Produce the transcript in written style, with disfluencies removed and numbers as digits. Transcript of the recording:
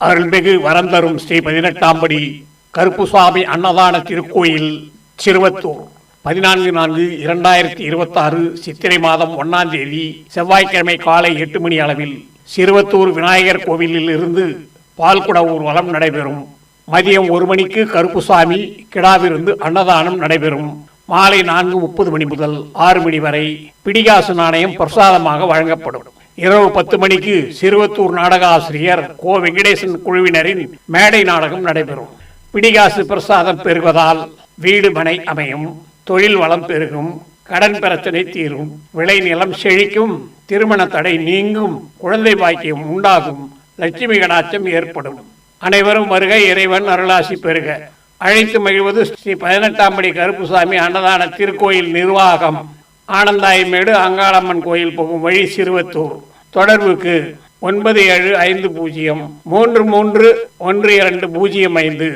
அருள்மிகு வரந்தரும் ஸ்ரீ 18ஆம் படி கருப்புசாமி அன்னதான திருக்கோயில் சிறுவத்தூர் 14/4/2026 சித்திரை மாதம் 1ஆம் தேதி செவ்வாய்க்கிழமை காலை 8 மணி அளவில் சிறுவத்தூர் விநாயகர் கோவிலில் இருந்து பால்குட ஊர்வலம் நடைபெறும். மதியம் 1 மணிக்கு கருப்புசாமி கிடாவிருந்து அன்னதானம் நடைபெறும். மாலை 4:30 மணி முதல் 6 மணி வரை பிடிகாசு நாணயம் பிரசாதமாக வழங்கப்படும். இரவு 10 மணிக்கு சிறுவத்தூர் நாடக ஆசிரியர் கோ வெங்கடேசன் குழுவினரின் மேடை நாடகம் நடைபெறும். பிடிகாசு பிரசாதம் பெறுவதால் வீடு மனை அமையும், தொழில் வளம் பெருகும், கடன் பிரச்சனை தீரும், விளைநிலம் செழிக்கும், திருமண தடை நீங்கும், குழந்தை பாக்கியம் உண்டாகும், லட்சுமி கடாட்சம் ஏற்படும். அனைவரும் வருக, இறைவன் அருளாசி பெறுக. அழைத்து மகிழ்வது ஸ்ரீ 18ஆம் படி கருப்புசாமி அன்னதான திருக்கோயில் நிர்வாகம், ஆனந்தாயமேடு அங்காளம்மன் கோயில் போகும் வழி, சிறுவத்தூர். தொடர்புக்கு 9750331205